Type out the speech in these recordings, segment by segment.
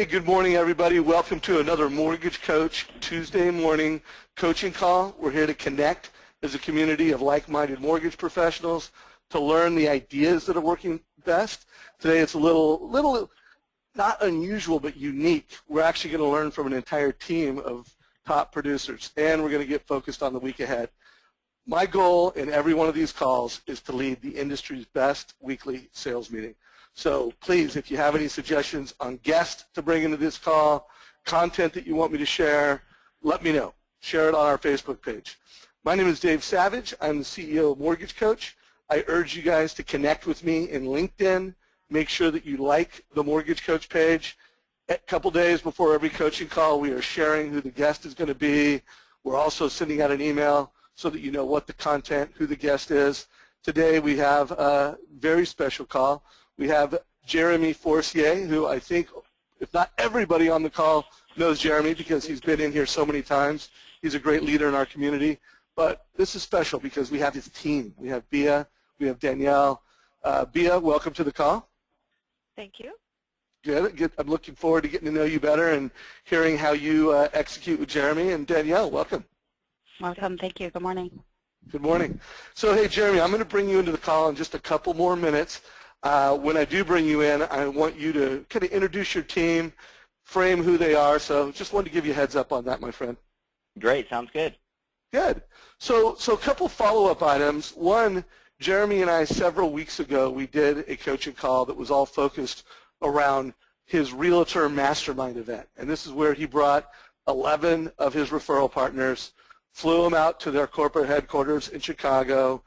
Hey, good morning, everybody. Welcome to another Mortgage Coach Tuesday morning coaching call. We're here to connect as a community of like-minded mortgage professionals to learn the ideas that are working best. Today it's a little not unusual but unique. We're actually going to learn from an entire team of top producers, and we're going to get focused on the week ahead. My goal in every one of these calls is to lead the industry's best weekly sales meeting. So please, if you have any suggestions on guests to bring into this call, content that you want me to share, let me know. Share it on our Facebook page. My name is Dave Savage. I'm the CEO of Mortgage Coach. I urge you guys to connect with me in LinkedIn. Make sure that you like the Mortgage Coach page. A couple days before every coaching call, we are sharing who the guest is going to be. We're also sending out an email so that you know what the content, who the guest is. Today we have a very special call. We have Jeremy Forcier, who I think, if not everybody on the call knows Jeremy because he's been in here so many times. He's a great leader in our community. But this is special because we have his team. We have Bia, we have Danielle. Bia, welcome to the call. Thank you. Good. I'm looking forward to getting to know you better and hearing how you execute with Jeremy. And Danielle, welcome. Welcome. Thank you. Good morning. Good morning. So, hey, Jeremy, I'm going to bring you into the call in just a couple more minutes. When I do bring you in, I want you to kind of introduce your team, frame who they are. So just wanted to give you a heads up on that, my friend. Great. Sounds good. Good. So a couple follow-up items. One, Jeremy and I, several weeks ago, we did a coaching call that was all focused around his Realtor Mastermind event. And this is where he brought 11 of his referral partners, flew them out to their corporate headquarters in Chicago,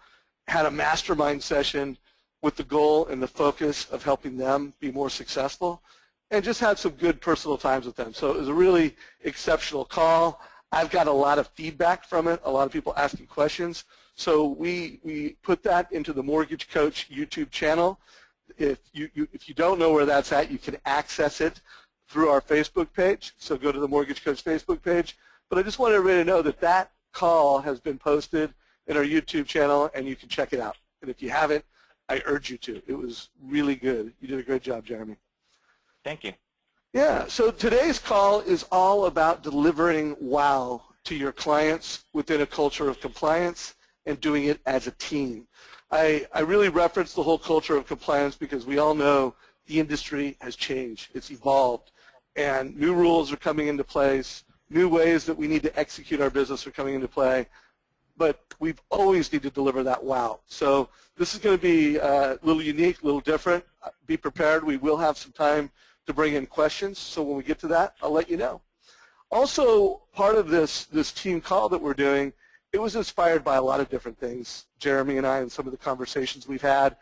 had a mastermind session with the goal and the focus of helping them be more successful, and just had some good personal times with them. So it was a really exceptional call. I've got a lot of feedback from it, a lot of people asking questions. So we put that into the Mortgage Coach YouTube channel. If you don't know where that's at, you can access it through our Facebook page. So go to the Mortgage Coach Facebook page. But I just want everybody to know that that call has been posted in our YouTube channel, and you can check it out. And if you haven't, I urge you to. It was really good. You did a great job, Jeremy. Thank you. Yeah, so today's call is all about delivering wow to your clients within a culture of compliance and doing it as a team. I really reference the whole culture of compliance because we all know the industry has changed. It's evolved, and new rules are coming into place. New ways that we need to execute our business are coming into play. But we've always needed to deliver that wow. So this is going to be a little unique, a little different. Be prepared. We will have some time to bring in questions. So when we get to that, I'll let you know. Also, part of this team call that we're doing, it was inspired by a lot of different things, Jeremy and I, and some of the conversations we've had.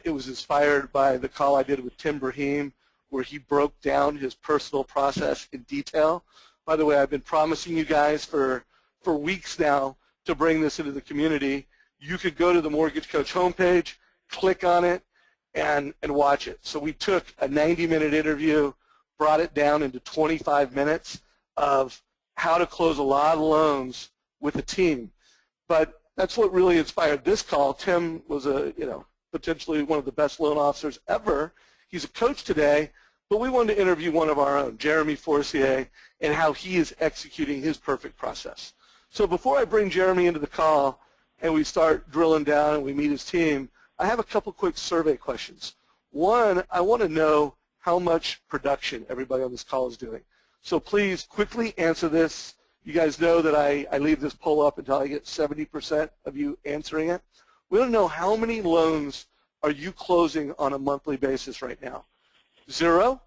It was inspired by the call I did with Tim Brahim, where he broke down his personal process in detail. By the way, I've been promising you guys for weeks now to bring this into the community. You could go to the Mortgage Coach homepage, click on it, and watch it. So we took a 90-minute interview, brought it down into 25 minutes of how to close a lot of loans with a team. But that's what really inspired this call. Tim was potentially one of the best loan officers ever. He's a coach today, but we wanted to interview one of our own, Jeremy Forcier, and how he is executing his perfect process. So before I bring Jeremy into the call and we start drilling down and we meet his team, I have a couple quick survey questions. One, I want to know how much production everybody on this call is doing. So please quickly answer this. You guys know that I leave this poll up until I get 70% of you answering it. We want to know how many loans are you closing on a monthly basis right now? Zero?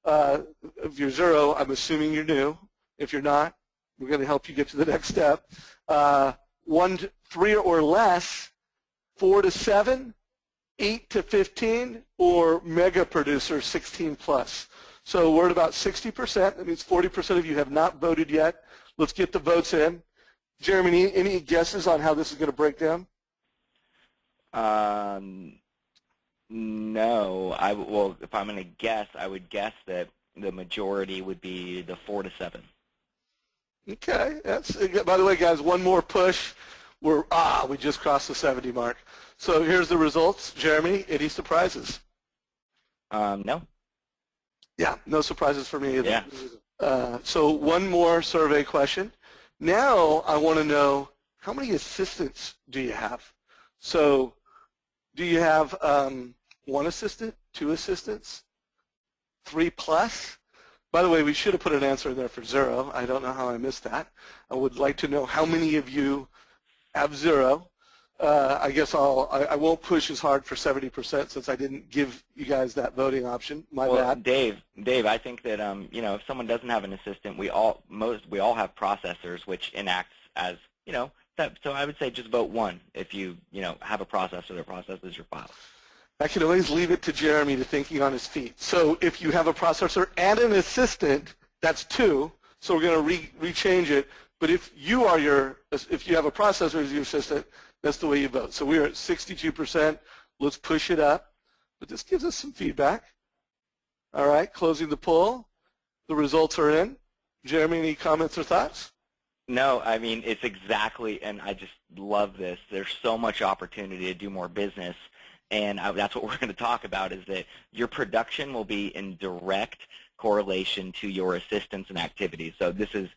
If you're zero, I'm assuming you're new. If you're not, we're going to help you get to the next step. 1 to 3 or less, 4 to 7, 8 to 15, or mega producer 16 plus. So we're at about 60%. That means 40% of you have not voted yet. Let's get the votes in. Jeremy, any guesses on how this is going to break down? No. Well, if I'm going to guess, I would guess that the majority would be the 4 to 7. Okay. By the way, guys, one more push. We just crossed the 70 mark. So here's the results. Jeremy, any surprises? No. Yeah, no surprises for me either. Yeah. So one more survey question. Now I want to know, how many assistants do you have? So do you have one assistant, two assistants, 3+? By the way, we should have put an answer in there for 0. I don't know how I missed that. I would like to know how many of you have 0. I guess I won't push as hard for 70% since I didn't give you guys that voting option. My bad. Dave, I think that you know, if someone doesn't have an assistant, we all have processors, which enacts as, you know, that. So I would say just vote 1 if you have a processor that processes your files. I can always leave it to Jeremy to thinking on his feet. So if you have a processor and an assistant, that's 2. So we're going to rechange it. But if you have a processor as your assistant, that's the way you vote. So we're at 62%. Let's push it up. But this gives us some feedback. All right, closing the poll. The results are in. Jeremy, any comments or thoughts? No, I mean, it's exactly, and I just love this. There's so much opportunity to do more business. And that's what we're going to talk about, is that your production will be in direct correlation to your assistance and activities. So this is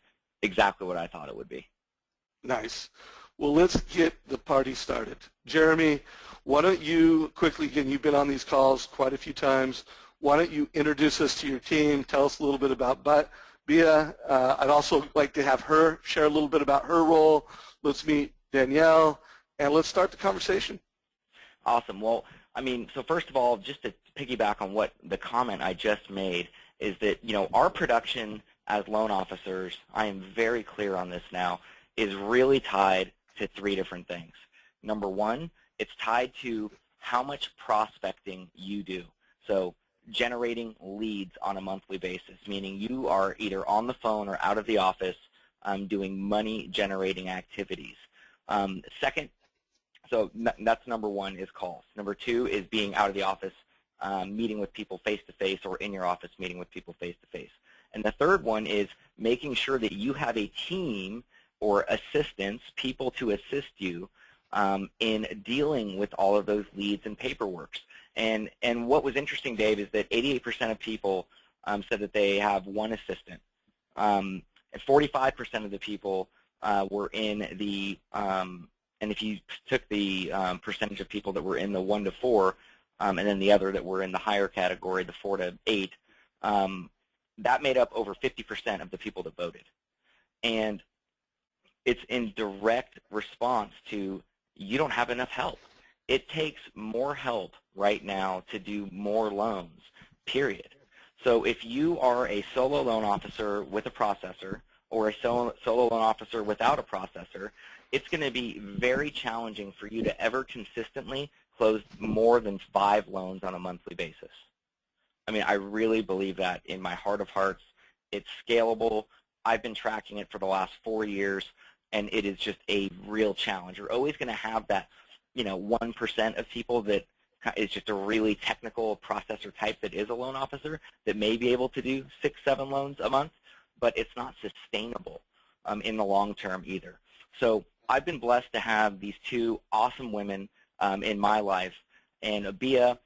exactly what I thought it would be. Nice. Well, let's get the party started. Jeremy, why don't you quickly, again, you've been on these calls quite a few times. Why don't you introduce us to your team, tell us a little bit about Bia. I'd also like to have her share a little bit about her role. Let's meet Danielle, and let's start the conversation. Awesome. Well, I mean, so first of all, just to piggyback on what the comment I just made, is that, you know, our production as loan officers, I am very clear on this now, is really tied to 3 different things. Number 1, it's tied to how much prospecting you do. So generating leads on a monthly basis, meaning you are either on the phone or out of the office doing money-generating activities. Second, so that's number 1 is calls. Number 2 is being out of the office, meeting with people face-to-face, or in your office meeting with people face-to-face. And the third one is making sure that you have a team or assistants, people to assist you in dealing with all of those leads and paperwork. And what was interesting, Dave, is that 88% of people said that they have 1 assistant. And 45% of the people were in the and if you took the percentage of people that were in the 1 to 4, and then the other that were in the higher category, the 4 to 8, that made up over 50% of the people that voted. And it's in direct response to, you don't have enough help. It takes more help right now to do more loans, period. So if you are a solo loan officer with a processor, or a solo loan officer without a processor, it's going to be very challenging for you to ever consistently close more than 5 loans on a monthly basis. I mean, I really believe that in my heart of hearts. It's scalable. I've been tracking it for the last 4 years, and it is just a real challenge. You're always going to have that, 1% of people that is just a really technical processor type that is a loan officer that may be able to do 6, 7 loans a month, but it's not sustainable in the long term either. So I've been blessed to have these 2 awesome women in my life. And Bia,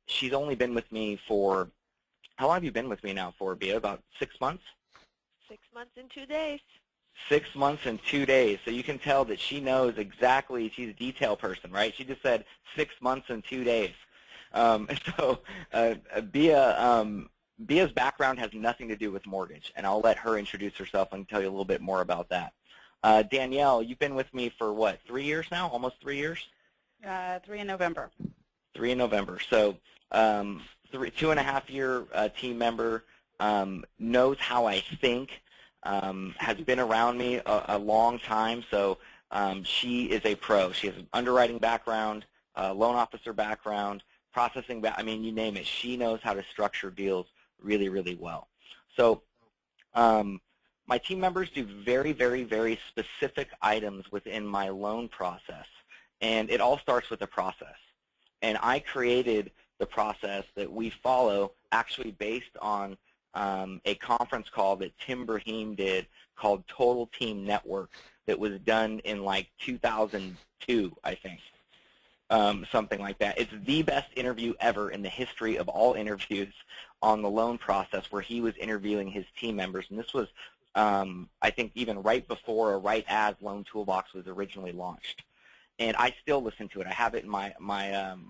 she's only been with me for, how long have you been with me now for, Bia? About 6 months? 6 months and 2 days. 6 months and 2 days. So you can tell that she knows exactly, she's a detail person, right? She just said 6 months and 2 days. Bia's background has nothing to do with mortgage, and I'll let her introduce herself and tell you a little bit more about that. Danielle, you've been with me for what, 3 years now? Almost 3 years? 3 in November. 3 in November. So 2.5-year team member, knows how I think, has been around me a long time. So she is a pro. She has an underwriting background, loan officer background, processing, I mean, you name it. She knows how to structure deals really, really well. So my team members do very, very, very specific items within my loan process, and it all starts with a process. And I created the process that we follow actually based on a conference call that Tim Brahim did called Total Team Network that was done in like 2002, I think. Something like that. It's the best interview ever in the history of all interviews on the loan process where he was interviewing his team members, and this was, I think, even right before or right as Loan Toolbox was originally launched. And I still listen to it. I have it in my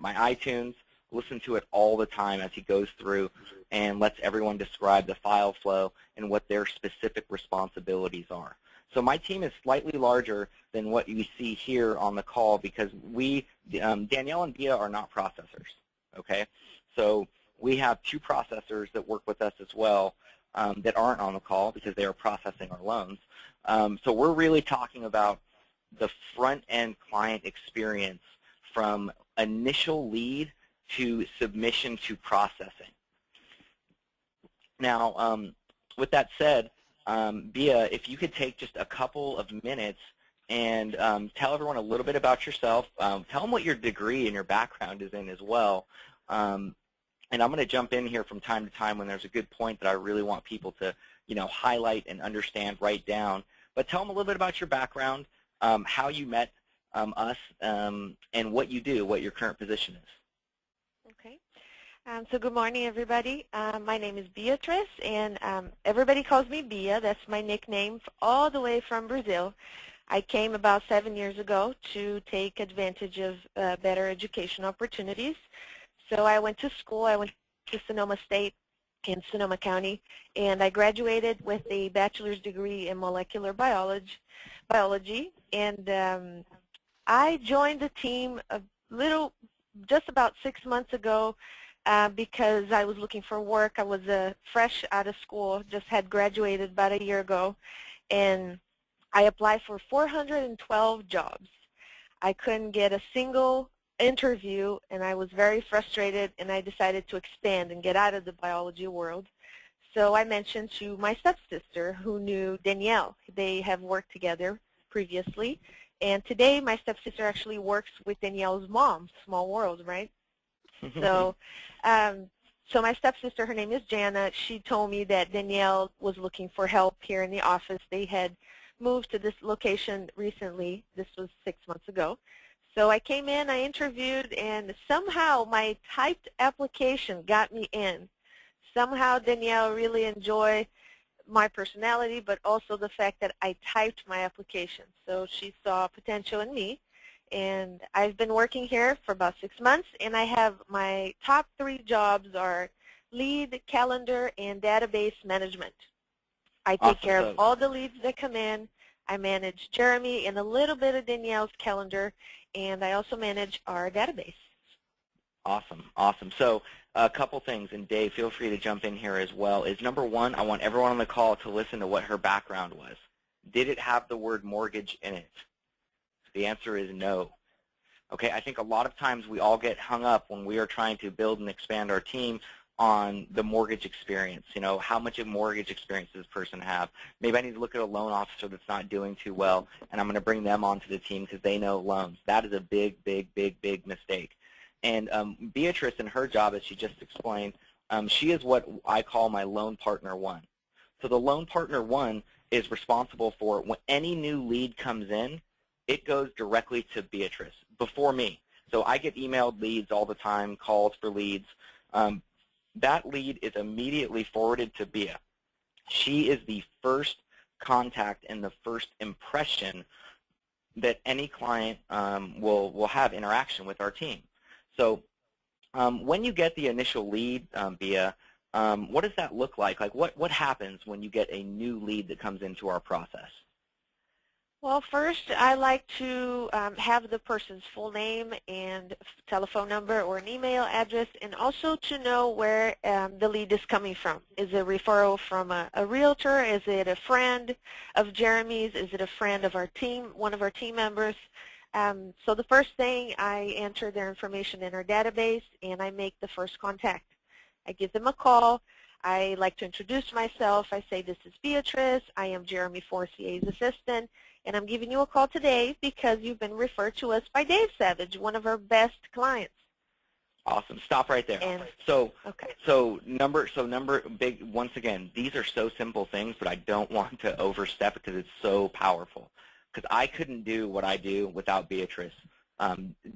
iTunes. Listen to it all the time as he goes through and lets everyone describe the file flow and what their specific responsibilities are. So my team is slightly larger than what you see here on the call because we, Danielle and Bia are not processors, okay? So we have 2 processors that work with us as well that aren't on the call because they are processing our loans. So we're really talking about the front-end client experience from initial lead to submission to processing. Now, with that said, Bia, if you could take just a couple of minutes and tell everyone a little bit about yourself. Tell them what your degree and your background is in as well. And I'm going to jump in here from time to time when there's a good point that I really want people to, highlight and understand, write down. But tell them a little bit about your background, how you met us, and what you do, what your current position is. Okay. So good morning, everybody. My name is Beatrice, and everybody calls me Bia. That's my nickname all the way from Brazil. I came about 7 years ago to take advantage of better education opportunities. So I went to school. I went to Sonoma State in Sonoma County, and I graduated with a bachelor's degree in molecular biology. And I joined the team just about 6 months ago because I was looking for work. I was fresh out of school, just had graduated about a year ago, and I applied for 412 jobs. I couldn't get a single interview, and I was very frustrated, and I decided to expand and get out of the biology world. So I mentioned to my stepsister, who knew Danielle. They have worked together previously, and today my stepsister actually works with Danielle's mom. Small world, right? So my stepsister, her name is Jana, she told me that Danielle was looking for help here in the office. They had moved to this location recently. This was 6 months ago. So I came in, I interviewed, and somehow my typed application got me in. Somehow Danielle really enjoyed my personality, but also the fact that I typed my application. So she saw potential in me. And I've been working here for about 6 months, and I have my top 3 jobs are lead, calendar, and database management. I take care of all the leads that come in. I manage Jeremy and a little bit of Danielle's calendar, and I also manage our database. Awesome, awesome. So a couple things, and Dave, feel free to jump in here as well, is number one, I want everyone on the call to listen to what her background was. Did it have the word mortgage in it? The answer is no. Okay, I think a lot of times we all get hung up when we are trying to build and expand our team on the mortgage experience. How much of mortgage experience does this person have? Maybe I need to look at a loan officer that's not doing too well, and I'm going to bring them onto the team because they know loans. That is a big, big, big, big mistake. And Beatrice, in her job, as she just explained, she is what I call my loan partner one. So the loan partner one is responsible for when any new lead comes in, it goes directly to Beatrice before me. So I get emailed leads all the time, calls for leads. That lead is immediately forwarded to Bia. She is the first contact and the first impression that any client will have interaction with our team. So when you get the initial lead, Bia, what does that look like? Like what happens when you get a new lead that comes into our process? Well, first, I like to have the person's full name and telephone number or an email address, and also to know where the lead is coming from. Is it a referral from a realtor? Is it a friend of Jeremy's? Is it a friend of our team, one of our team members? So the first thing, I enter their information in our database, and I make the first contact. I give them a call. I like to introduce myself. I say, this is Beatrice. I am Jeremy Forcier's assistant, and I'm giving you a call today because you've been referred to us by Dave Savage, one of our best clients. Awesome. Stop right there. And, so number big. Once again, these are so simple things, but I don't want to overstep because it's so powerful. Because I couldn't do what I do without Beatrice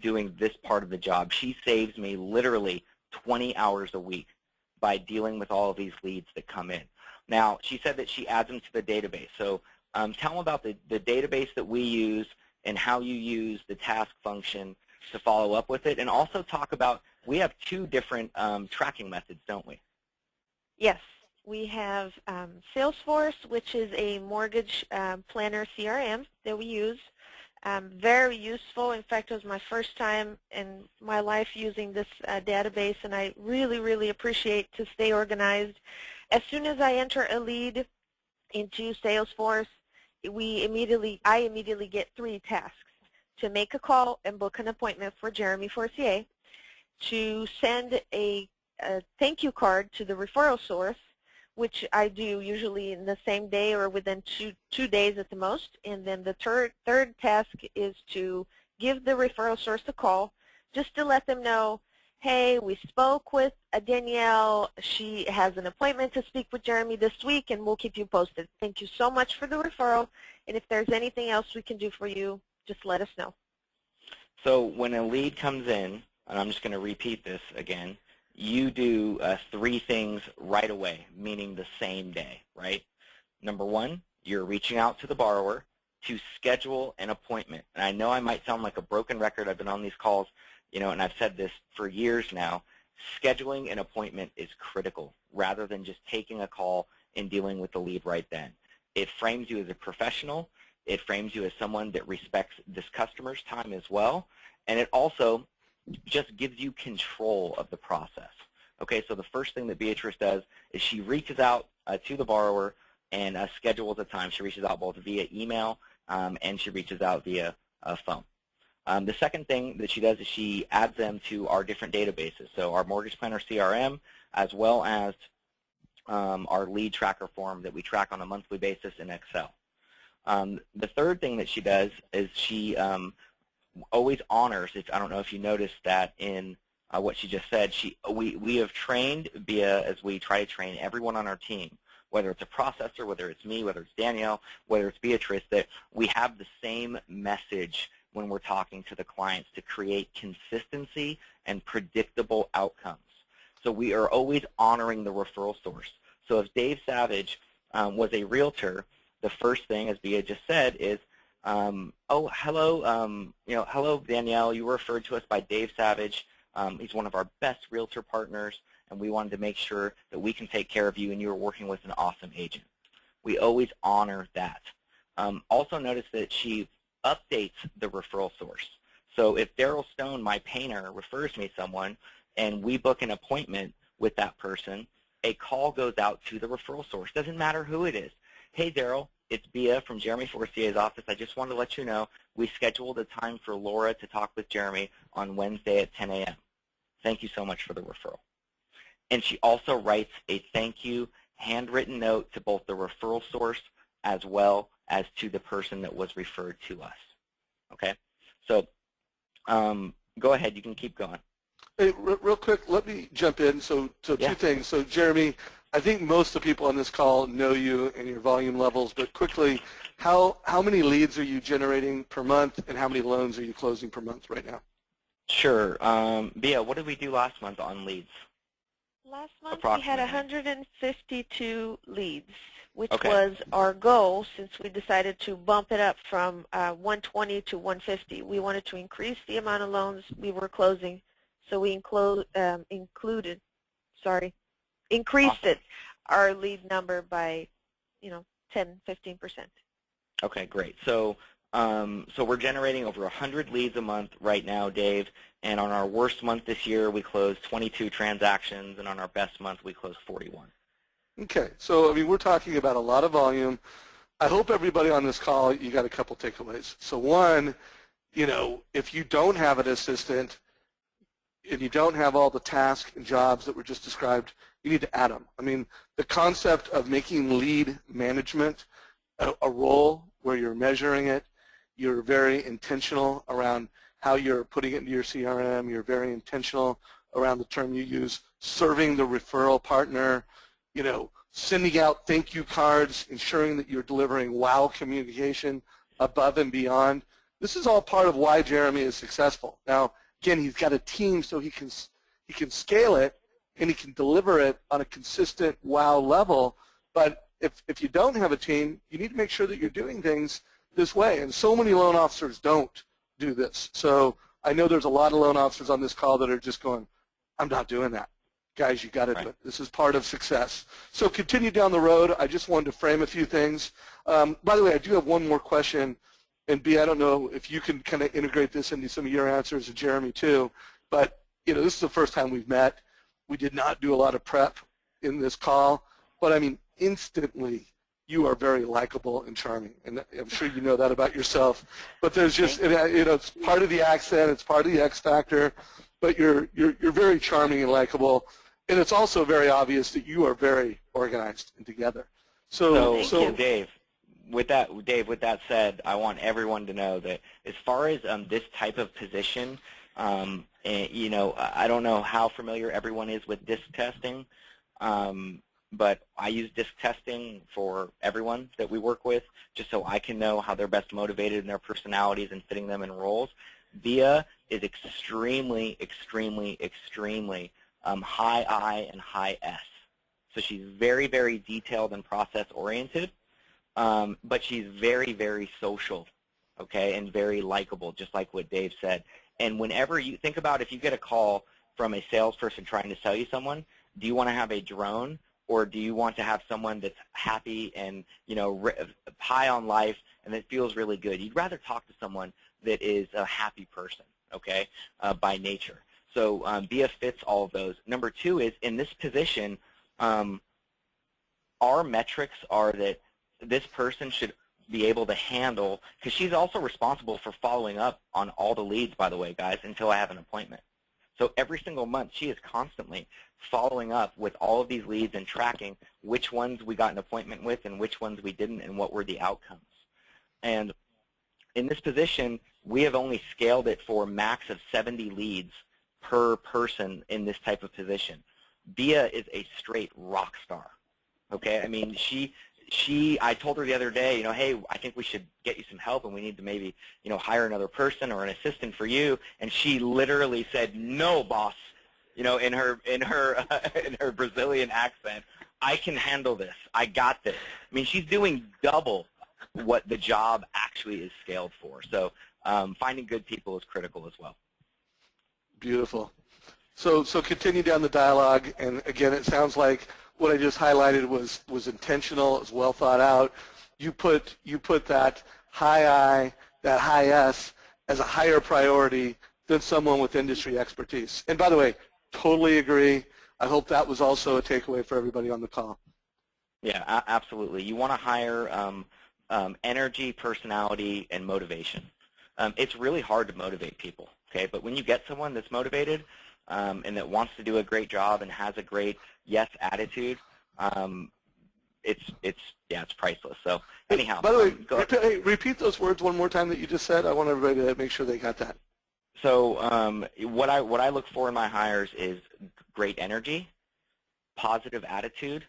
doing this part of the job. She saves me literally 20 hours a week by dealing with all of these leads that come in. Now, she said that she adds them to the database. So tell them about the database that we use and how you use the task function to follow up with it, and also talk about, we have two different tracking methods, don't we? Yes. We have Salesforce, which is a mortgage planner CRM that we use. Very useful. In fact, it was my first time in my life using this database, and I really, really appreciate to stay organized. As soon as I enter a lead into Salesforce, I immediately get 3 tasks: to make a call and book an appointment for Jeremy Forcier, to send a thank you card to the referral source, which I do usually in the same day or within two days at the most. And then the third task is to give the referral source a call just to let them know, hey, we spoke with Danielle. She has an appointment to speak with Jeremy this week, and we'll keep you posted. Thank you so much for the referral, and if there's anything else we can do for you, just let us know. So when a lead comes in, and I'm just going to repeat this again, you do 3 things right away, meaning the same day, right? Number 1, you're reaching out to the borrower to schedule an appointment. And I know I might sound like a broken record. I've been on these calls, and I've said this for years now. Scheduling an appointment is critical rather than just taking a call and dealing with the lead right then. It frames you as a professional. It frames you as someone that respects this customer's time as well. And it also just gives you control of the process. Okay, so the first thing that Beatrice does is she reaches out to the borrower and schedules a time. She reaches out both via email and she reaches out via phone. The second thing that she does is she adds them to our different databases, so our Mortgage Planner CRM, as well as our lead tracker form that we track on a monthly basis in Excel. The third thing that she does is she always honors, I don't know if you noticed that in what she just said, we have trained Bia, as we try to train everyone on our team, whether it's a processor, whether it's me, whether it's Danielle, whether it's Beatrice, that we have the same message when we're talking to the clients to create consistency and predictable outcomes. So we are always honoring the referral source. So if Dave Savage was a realtor, the first thing, as Bia just said, is, oh, hello, hello, Danielle. You were referred to us by Dave Savage. He's one of our best realtor partners, and we wanted to make sure that we can take care of you, and you were working with an awesome agent. We always honor that. Also notice that she updates the referral source. So if Daryl Stone, my painter, refers me someone, and we book an appointment with that person, a call goes out to the referral source. Doesn't matter who it is. Hey, Daryl, it's Bia from Jeremy Forcier's office. I just wanted to let you know we scheduled a time for Laura to talk with Jeremy on Wednesday at 10 a.m. Thank you so much for the referral. And she also writes a thank you handwritten note to both the referral source as well as to the person that was referred to us. Okay? So go ahead. You can keep going. Hey, real quick, let me jump in. So Yeah. 2 things. So, Jeremy, I think most of the people on this call know you and your volume levels, but quickly, how many leads are you generating per month, and how many loans are you closing per month right now? Sure. Bia, what did we do last month on leads? Last month we had 152 leads, which Okay. was our goal since we decided to bump it up from 120 to 150. We wanted to increase the amount of loans we were closing, so we increased it, our lead number by, 10, 15%. Okay, great. So we're generating over 100 leads a month right now, Dave, and on our worst month this year, we closed 22 transactions, and on our best month, we closed 41. Okay, so, I mean, we're talking about a lot of volume. I hope everybody on this call, you got a couple takeaways. So one, if you don't have an assistant and you don't have all the tasks and jobs that were just described, you need to add them. I mean, the concept of making lead management a role where you're measuring it, you're very intentional around how you're putting it into your CRM, you're very intentional around the term you use, serving the referral partner, sending out thank you cards, ensuring that you're delivering wow communication above and beyond. This is all part of why Jeremy is successful. Now, again, he's got a team so he can scale it, and he can deliver it on a consistent wow level. But if you don't have a team, you need to make sure that you're doing things this way. And so many loan officers don't do this. So I know there's a lot of loan officers on this call that are just going, I'm not doing that. Guys, you got to do it. This is part of success. So continue down the road. I just wanted to frame a few things. By the way, I do have one more question. And B, I don't know if you can kind of integrate this into some of your answers, and Jeremy too. But this is the first time we've met. We did not do a lot of prep in this call. But I mean, instantly, you are very likable and charming, and I'm sure you know that about yourself. But there's just, it's part of the accent, it's part of the X factor. But you're very charming and likable. And it's also very obvious that you are very organized and together. So Dave, with that said, I want everyone to know that as far as this type of position, and, I don't know how familiar everyone is with disc testing, but I use disc testing for everyone that we work with, just so I can know how they're best motivated in their personalities and fitting them in roles. Bia is extremely, extremely, extremely high I and high S. So she's very, very detailed and process-oriented, but she's very, very social, okay, and very likable, just like what Dave said. And whenever you think about if you get a call from a salesperson trying to sell you someone, do you want to have a drone, or do you want to have someone that's happy and, high on life and that feels really good? You'd rather talk to someone that is a happy person, okay, by nature. So Bia fits all of those. Number two is, in this position, our metrics are that this person should be able to handle, because she's also responsible for following up on all the leads, by the way, guys, until I have an appointment. So every single month, she is constantly following up with all of these leads and tracking which ones we got an appointment with and which ones we didn't and what were the outcomes. And in this position, we have only scaled it for a max of 70 leads per person in this type of position. Bia is a straight rock star, okay? I mean, I told her the other day, hey, I think we should get you some help, and we need to maybe, hire another person or an assistant for you. And she literally said, "No, boss," in her Brazilian accent. "I can handle this. I got this." I mean, she's doing double what the job actually is scaled for. So finding good people is critical as well. Beautiful. So continue down the dialogue, and again, it sounds like what I just highlighted was intentional, it was well thought out. You put that high I, that high S as a higher priority than someone with industry expertise. And by the way, totally agree. I hope that was also a takeaway for everybody on the call. Yeah, absolutely. You want to hire energy, personality, and motivation. It's really hard to motivate people, okay? But when you get someone that's motivated and that wants to do a great job and has a great yes attitude, it's priceless. So anyhow, by the way, repeat those words one more time that you just said. I want everybody to make sure they got that. So what I look for in my hires is great energy, positive attitude,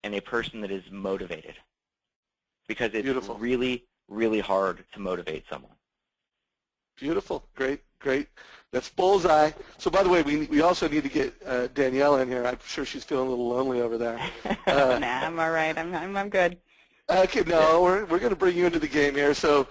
and a person that is motivated, because it's Beautiful. really, really hard to motivate someone. Beautiful. Great. That's bullseye. So by the way, we also need to get Danielle in here. I'm sure she's feeling a little lonely over there. Nah, I'm all right. I'm good. Okay, no, we're going to bring you into the game here. So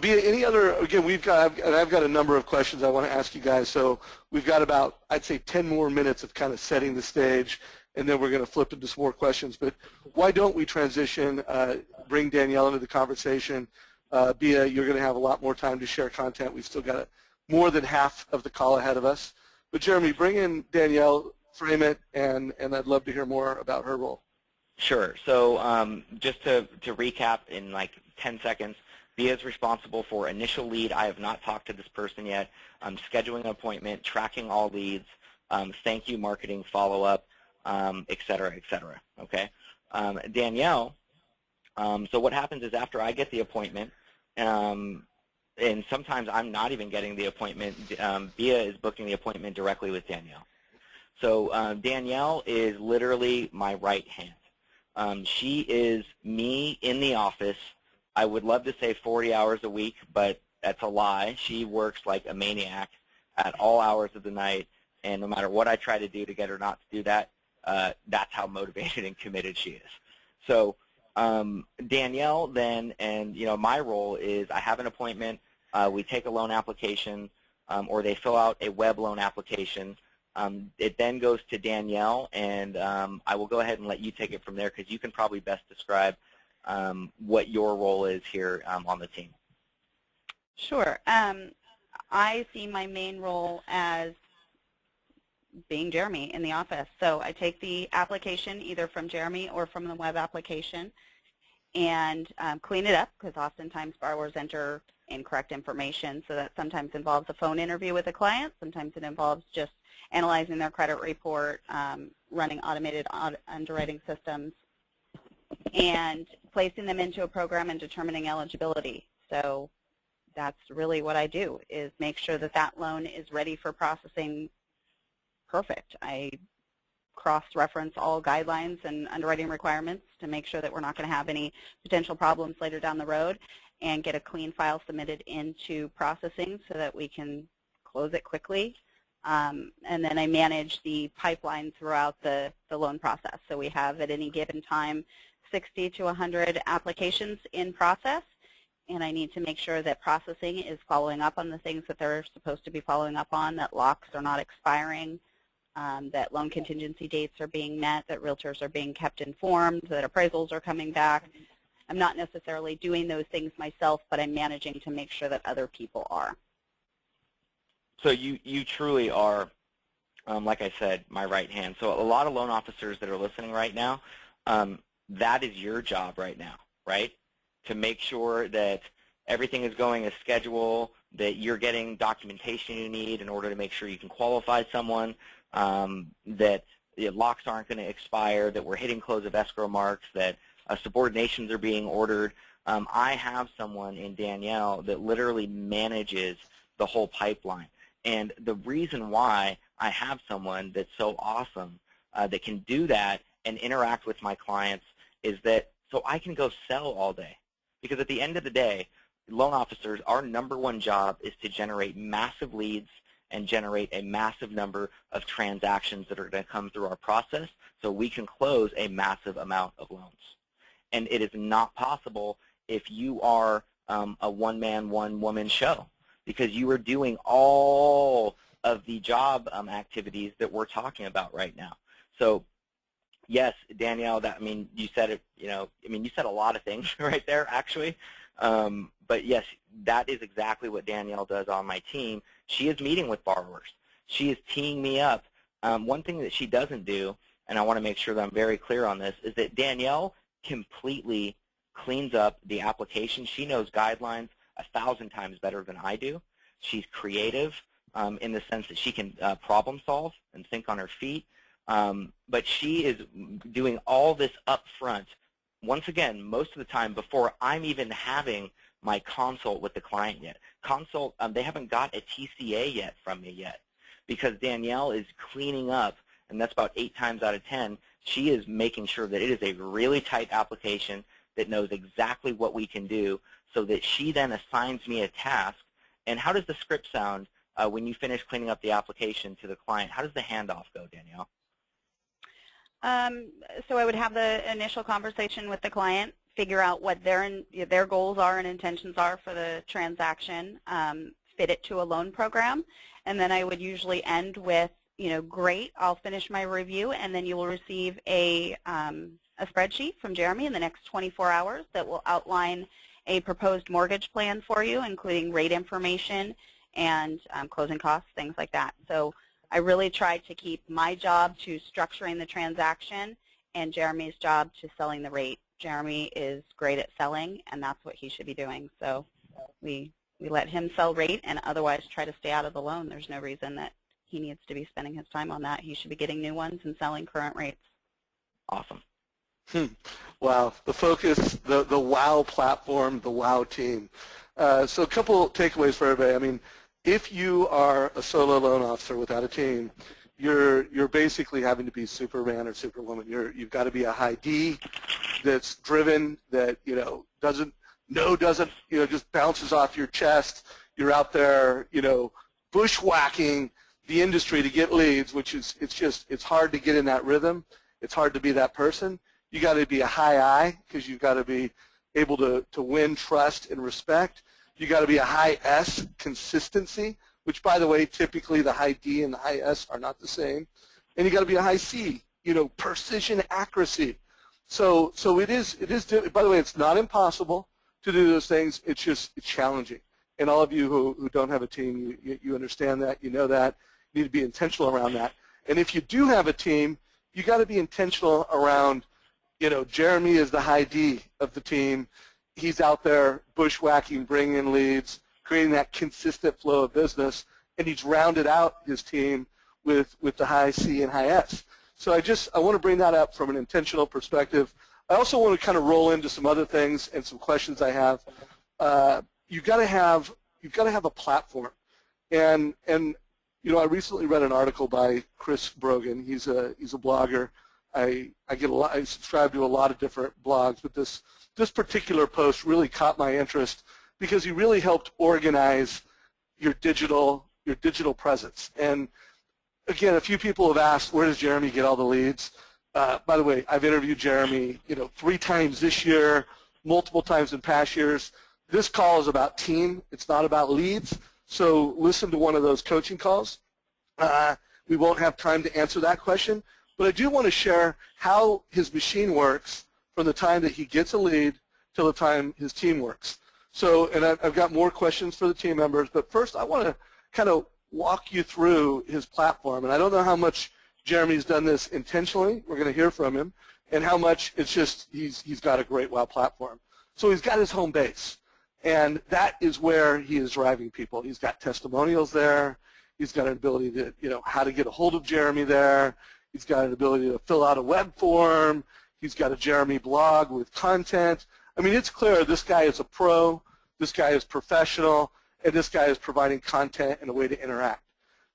Bia, any other, again, I've got a number of questions I want to ask you guys. So we've got about, I'd say, 10 more minutes of kind of setting the stage, and then we're going to flip into some more questions. But why don't we transition, bring Danielle into the conversation? Bia, you're going to have a lot more time to share content. We've still got more than half of the call ahead of us. But Jeremy, bring in Danielle, frame it, and I'd love to hear more about her role. Sure. So just to recap in like 10 seconds, Bia is responsible for initial lead. I have not talked to this person yet. Scheduling an appointment, tracking all leads, thank you marketing, follow-up, et cetera, okay? Danielle, so what happens is after I get the appointment, and sometimes I'm not even getting the appointment, Bia is booking the appointment directly with Danielle. So Danielle is literally my right hand. She is me in the office. I would love to say 40 hours a week, but that's a lie. She works like a maniac at all hours of the night and no matter what I try to do to get her not to do that, that's how motivated and committed she is. So Danielle then, and my role is I have an appointment, we take a loan application, or they fill out a web loan application. It then goes to Danielle, and I will go ahead and let you take it from there because you can probably best describe what your role is here on the team. Sure. I see my main role as being Jeremy in the office. So I take the application either from Jeremy or from the web application and clean it up because oftentimes borrowers enter incorrect information. So that sometimes involves a phone interview with a client. Sometimes it involves just analyzing their credit report, running automated underwriting systems, and placing them into a program and determining eligibility. So that's really what I do, is make sure that that loan is ready for processing perfect. I cross-reference all guidelines and underwriting requirements to make sure that we're not going to have any potential problems later down the road, and get a clean file submitted into processing so that we can close it quickly. And then I manage the pipeline throughout the loan process. So we have at any given time 60 to 100 applications in process, and I need to make sure that processing is following up on the things that they're supposed to be following up on, that locks are not expiring, that loan contingency dates are being met, that realtors are being kept informed, that appraisals are coming back. I'm not necessarily doing those things myself, but I'm managing to make sure that other people are. So you truly are, like I said, my right hand. So a lot of loan officers that are listening right now, that is your job right now, right? To make sure that everything is going as scheduled, that you're getting documentation you need in order to make sure you can qualify someone, that the locks aren't going to expire, that we're hitting close of escrow marks, that subordinations are being ordered. I have someone in Danielle that literally manages the whole pipeline. And the reason why I have someone that's so awesome that can do that and interact with my clients is that so I can go sell all day. Because at the end of the day, loan officers, our #1 job is to generate massive leads and generate a massive number of transactions that are going to come through our process so we can close a massive amount of loans. And it is not possible if you are a one-man, one-woman show, because you are doing all of the job activities that we're talking about right now. So yes, Danielle, you said it, you said a lot of things right there, actually. But yes, that is exactly what Danielle does on my team. She is meeting with borrowers. She is teeing me up. One thing that she doesn't do, and I want to make sure that I'm very clear on this, is that Danielle completely cleans up the application. She knows guidelines 1,000 times better than I do. She's creative in the sense that she can problem solve and think on her feet. But she is doing all this up front, once again, most of the time before I'm even having my consult with the client yet. They haven't got a TCA yet from me yet, because Danielle is cleaning up, and that's about 8 times out of 10. She is making sure that it is a really tight application that knows exactly what we can do, so that she then assigns me a task. And how does the script sound when you finish cleaning up the application to the client? How does the handoff go, Danielle? So I would have the initial conversation with the client, figure out what their goals are and intentions are for the transaction, fit it to a loan program, and then I would usually end with, great, I'll finish my review, and then you will receive a spreadsheet from Jeremy in the next 24 hours that will outline a proposed mortgage plan for you, including rate information and closing costs, things like that. So I really try to keep my job to structuring the transaction and Jeremy's job to selling the rate. Jeremy is great at selling, and that's what he should be doing. So we let him sell rate and otherwise try to stay out of the loan. There's no reason that he needs to be spending his time on that. He should be getting new ones and selling current rates. Awesome. Wow, the focus, the WOW platform, the WOW team. So a couple takeaways for everybody. If you are a solo loan officer without a team, you're basically having to be Superman or Superwoman. You've got to be a high D that's driven, that doesn't just bounces off your chest. You're out there bushwhacking the industry to get leads, which is it's hard to get in that rhythm. It's hard to be that person. You got to be a high I because you've got to be able to win trust and respect. You got to be a high S, consistency, which, by the way, typically the high D and the high S are not the same. And you got to be a high C, precision, accuracy. So it is. By the way, it's not impossible to do those things. It's challenging. And all of you who don't have a team, you understand that, you know that. You need to be intentional around that. And if you do have a team, you got to be intentional around, Jeremy is the high D of the team. He's out there bushwhacking, bringing in leads, creating that consistent flow of business, and he's rounded out his team with the high C and high S. So I want to bring that up from an intentional perspective. I also want to kind of roll into some other things and some questions I have. You've got to have a platform, and I recently read an article by Chris Brogan. He's a blogger. I subscribe to a lot of different blogs, but this particular post really caught my interest because he really helped organize your digital presence. And again, a few people have asked, where does Jeremy get all the leads? By the way, I've interviewed Jeremy, 3 times this year, multiple times in past years. This call is about team. It's not about leads. So listen to one of those coaching calls. We won't have time to answer that question, but I do want to share how his machine works from the time that he gets a lead till the time his team works. So, and I've got more questions for the team members, but first I want to kind of walk you through his platform. And I don't know how much Jeremy's done this intentionally. We're going to hear from him, and how much it's just he's got a great WOW platform. So he's got his home base, and that is where he is driving people. He's got testimonials there. He's got an ability to, how to get a hold of Jeremy there. He's got an ability to fill out a web form. He's got a Jeremy blog with content. I mean, it's clear this guy is a pro, this guy is professional, and this guy is providing content and a way to interact.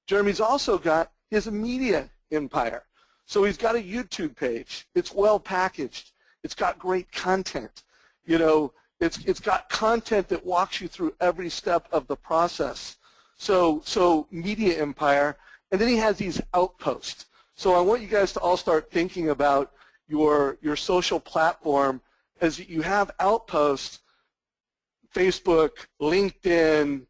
Jeremy's also got his media empire. So he's got a YouTube page. It's well packaged. It's got great content. It's got content that walks you through every step of the process. So media empire, and then he has these outposts. So I want you guys to all start thinking about your social platform as you have outposts, Facebook, LinkedIn,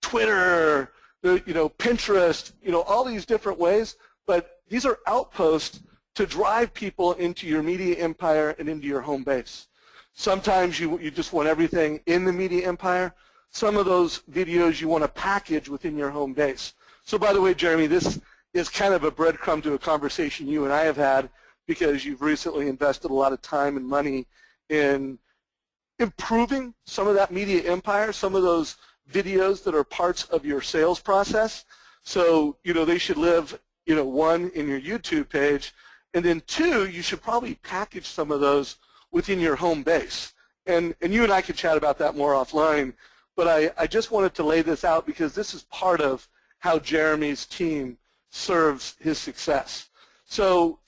Twitter, Pinterest, all these different ways, but these are outposts to drive people into your media empire and into your home base. Sometimes you just want everything in the media empire. Some of those videos you want to package within your home base. So by the way, Jeremy, this is kind of a breadcrumb to a conversation you and I have had because you've recently invested a lot of time and money in improving some of that media empire, some of those videos that are parts of your sales process. So, they should live, 1, in your YouTube page, and then 2, you should probably package some of those within your home base. And you and I could chat about that more offline, but I just wanted to lay this out because this is part of how Jeremy's team serves his success. So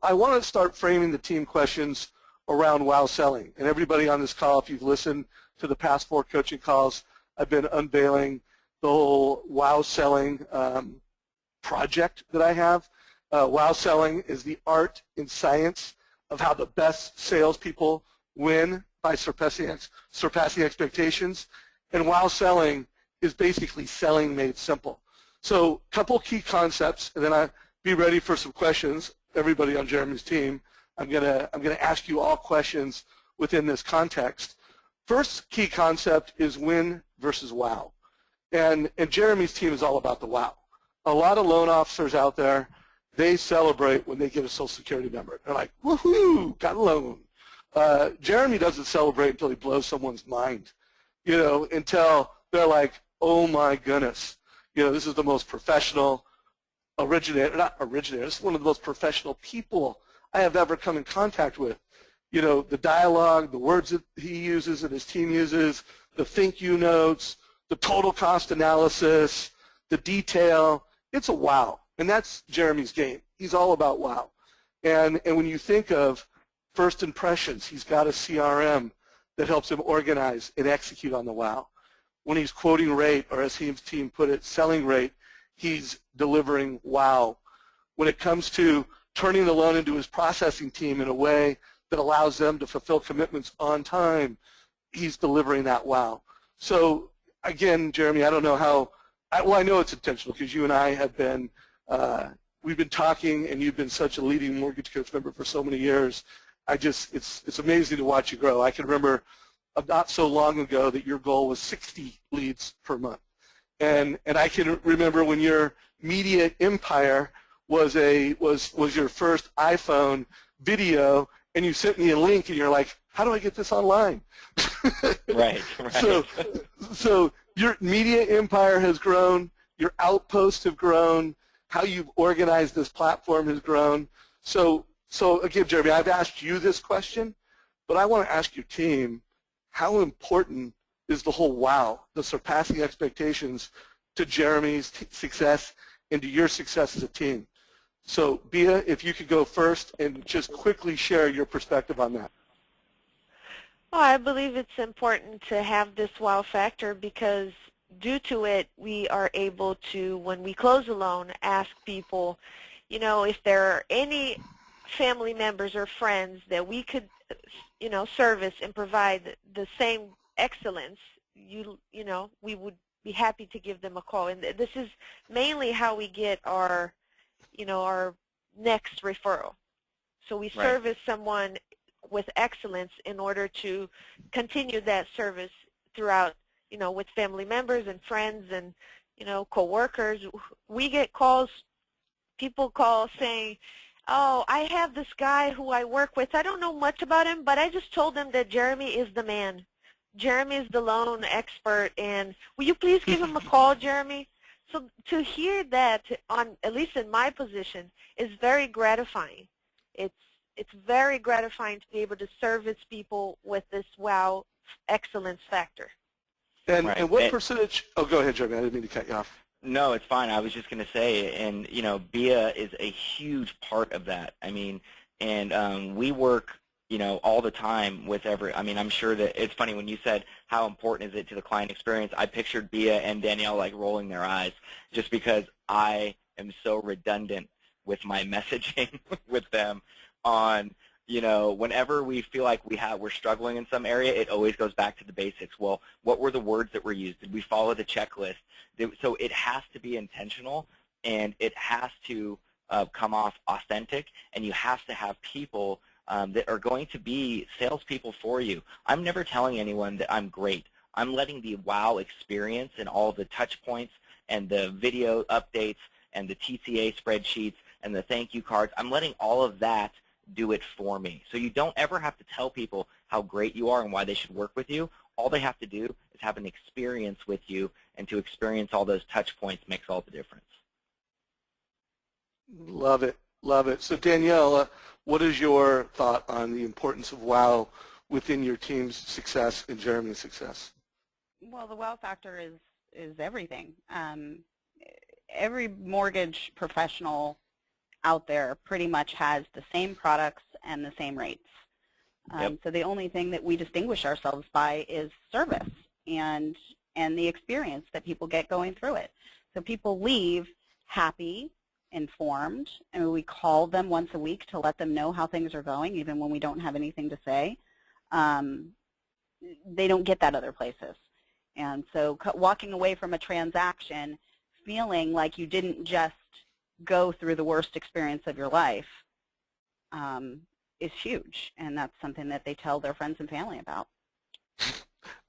I want to start framing the team questions around WOW selling. And everybody on this call, if you've listened to the past 4 coaching calls, I've been unveiling the whole WOW selling project that I have. WOW selling is the art and science of how the best salespeople win by surpassing expectations. And WOW selling is basically selling made simple. So a couple key concepts, and then I'll be ready for some questions, everybody on Jeremy's team. I'm gonna ask you all questions within this context. First key concept is win versus wow. And Jeremy's team is all about the wow. A lot of loan officers out there, they celebrate when they get a Social Security number. They're like, woohoo, got a loan. Jeremy doesn't celebrate until he blows someone's mind, until they're like, oh my goodness, this is the most professional this is one of the most professional people I have ever come in contact with. The dialogue, the words that he uses and his team uses, the thank you notes, the total cost analysis, the detail, it's a wow. And that's Jeremy's game. He's all about wow. And when you think of first impressions, he's got a CRM that helps him organize and execute on the wow. When he's quoting rate, or as his team put it, selling rate, he's delivering wow. When it comes to turning the loan into his processing team in a way that allows them to fulfill commitments on time, he's delivering that wow. So again, Jeremy, I don't know how, well, I know it's intentional because you and I have been, we've been talking, and you've been such a leading mortgage coach member for so many years. It's amazing to watch you grow. I can remember not so long ago that your goal was 60 leads per month. And I can remember when your media empire was your first iPhone video, and you sent me a link, and you're like, how do I get this online? Right. So your media empire has grown, your outposts have grown, how you've organized this platform has grown. So again, Jeremy, I've asked you this question, but I want to ask your team, how important is the whole wow, the surpassing expectations, to Jeremy's success and to your success as a team? So, Bia, if you could go first and just quickly share your perspective on that. Well, I believe it's important to have this wow factor because due to it, we are able to, when we close a loan, ask people, you know, if there are any family members or friends that we could, you know, service and provide the same excellence, you know, we would be happy to give them a call. And this is mainly how we get our, you know, our next referral. So we service someone with excellence in order to continue that service throughout, you know, with family members and friends and, you know, coworkers. We get calls, people call saying, oh, I have this guy who I work with. I don't know much about him, but I just told him that Jeremy is the man. Jeremy is the loan expert, and will you please give him a call, Jeremy? So to hear that, on at least in my position, is very gratifying. It's very gratifying to be able to service people with this wow excellence factor. And what percentage? Oh, go ahead, Jeremy. I didn't mean to cut you off. No, it's fine. I was just going to say, and you know, Bia is a huge part of that. I mean, and we work, you know, all the time with I mean, I'm sure that it's funny when you said how important is it to the client experience. I pictured Bia and Danielle like rolling their eyes just because I am so redundant with my messaging with them on, you know, whenever we feel like we're struggling in some area, it always goes back to the basics. Well, what were the words that were used? Did we follow the checklist? So it has to be intentional, and it has to come off authentic, and you have to have people that are going to be salespeople for you. I'm never telling anyone that I'm great. I'm letting the wow experience and all the touch points and the video updates and the TCA spreadsheets and the thank you cards, I'm letting all of that do it for me. So you don't ever have to tell people how great you are and why they should work with you. All they have to do is have an experience with you, and to experience all those touch points makes all the difference. Love it. Love it. So Danielle, what is your thought on the importance of wow within your team's success and Jeremy's success? Well, the wow factor is everything. Every mortgage professional out there pretty much has the same products and the same rates. So the only thing that we distinguish ourselves by is service and the experience that people get going through it. So people leave happy, informed, and we call them once a week to let them know how things are going, even when we don't have anything to say. They don't get that other places. And so walking away from a transaction feeling like you didn't just go through the worst experience of your life is huge, and that's something that they tell their friends and family about.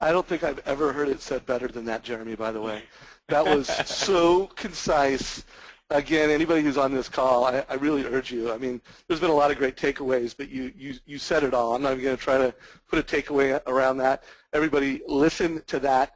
I don't think I've ever heard it said better than that, Jeremy, by the way. That was so concise. Again, anybody who's on this call, I really urge you. I mean, there's been a lot of great takeaways, but you said it all. I'm not even going to try to put a takeaway around that. Everybody listen to that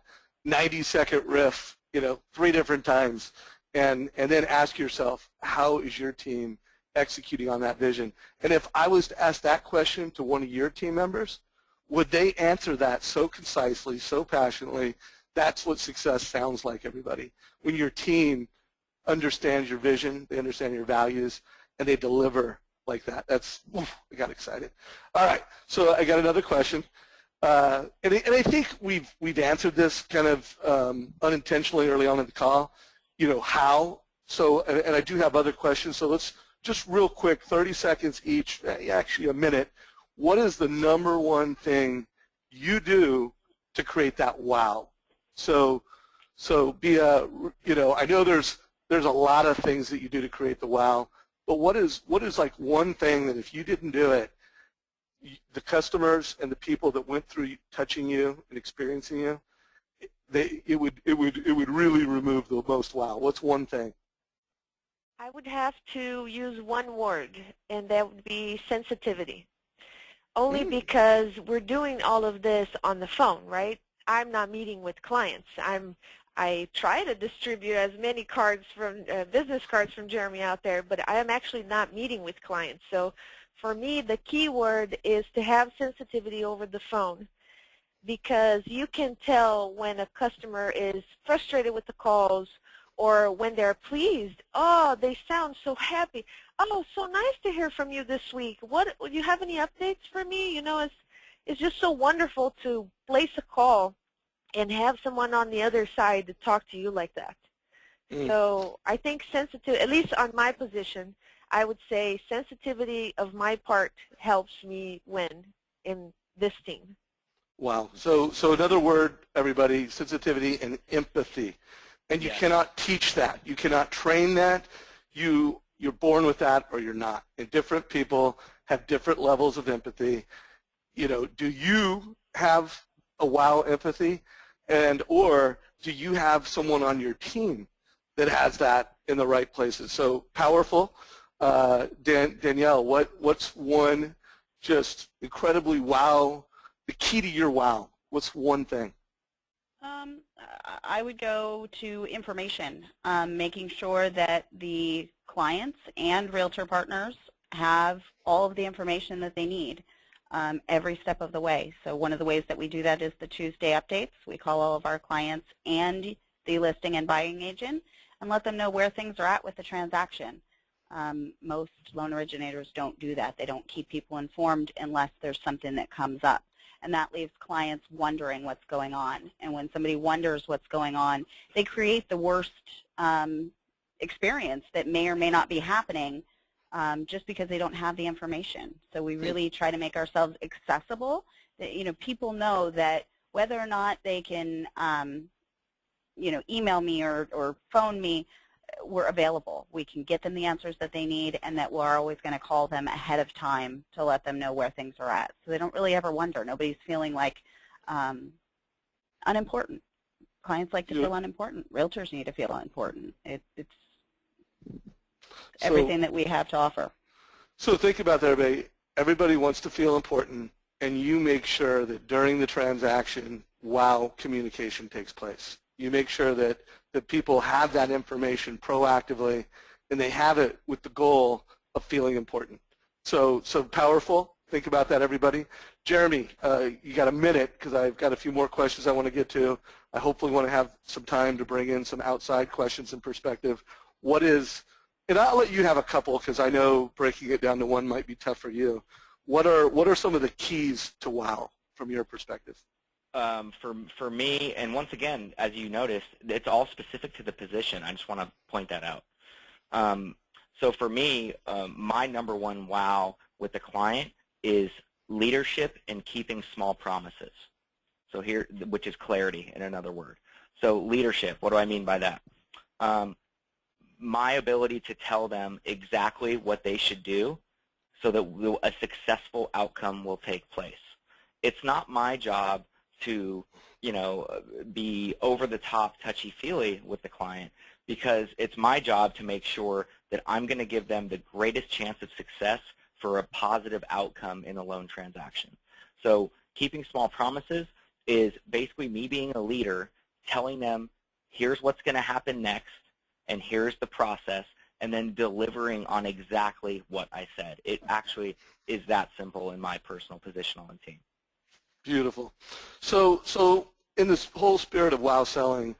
90-second riff, you know, 3 different times, and then ask yourself, how is your team executing on that vision? And if I was to ask that question to one of your team members, would they answer that so concisely, so passionately? That's what success sounds like, everybody. When your team understands your vision, they understand your values, and they deliver like that. That's, I got excited. All right, so I got another question. And I think we've answered this kind of unintentionally early on in the call. You know, how So, and I do have other questions, so let's just real quick, 30 seconds each, actually a minute. What is the number one thing you do to create that wow? So Bia, I know there's a lot of things that you do to create the wow, but what is like one thing that if you didn't do it, the customers and the people that went through touching you and experiencing you, it would really remove the most wow? What's one thing? I would have to use one word, and that would be sensitivity. Only because we're doing all of this on the phone, right? I'm not meeting with clients. I try to distribute as many cards from business cards from Jeremy out there, but I am actually not meeting with clients. So for me, the key word is to have sensitivity over the phone, because you can tell when a customer is frustrated with the calls or when they're pleased. Oh, they sound so happy. Oh, so nice to hear from you this week. What, do you have any updates for me? It's just so wonderful to place a call and have someone on the other side to talk to you like that. So I think sensitive, at least on my position, I would say sensitivity of my part helps me win in this team. Wow. So another word, everybody, sensitivity and empathy. And you cannot teach that. You cannot train that. You're born with that or you're not. And different people have different levels of empathy. Do you have a wow empathy? Or do you have someone on your team that has that in the right places? So powerful. Danielle, what's one just incredibly wow, the key to your wow? What's one thing? I would go to information, making sure that the clients and realtor partners have all of the information that they need every step of the way. So one of the ways that we do that is the Tuesday updates. We call all of our clients and the listing and buying agent and let them know where things are at with the transaction. Most loan originators don't do that. They don't keep people informed unless there's something that comes up. And that leaves clients wondering what's going on. And when somebody wonders what's going on, they create the worst experience that may or may not be happening just because they don't have the information. So we really try to make ourselves accessible. That, people know that whether or not they can, email me or phone me, we're available. We can get them the answers that they need, and that we're always going to call them ahead of time to let them know where things are at. So they don't really ever wonder. Nobody's feeling like unimportant. Clients like to feel unimportant. Realtors need to feel unimportant. It's everything that we have to offer. So think about that, everybody. Everybody wants to feel important, and you make sure that during the transaction, wow, communication takes place. You make sure that people have that information proactively, and they have it with the goal of feeling important. So powerful. Think about that, everybody. Jeremy, you got a minute because I've got a few more questions I want to get to. I hopefully want to have some time to bring in some outside questions and perspective. And I'll let you have a couple because I know breaking it down to one might be tough for you. What are some of the keys to wow from your perspective? For me, and once again, as you noticed, it's all specific to the position. I just want to point that out. So for me, my number one wow with the client is leadership and keeping small promises. So here, which is clarity in another word. So leadership, what do I mean by that? My ability to tell them exactly what they should do so that a successful outcome will take place. It's not my job to, be over the top touchy-feely with the client, because it's my job to make sure that I'm going to give them the greatest chance of success for a positive outcome in a loan transaction. So keeping small promises is basically me being a leader, telling them here's what's going to happen next, and here's the process, and then delivering on exactly what I said. It actually is that simple in my personal position on the team. Beautiful. So in this whole spirit of wow selling,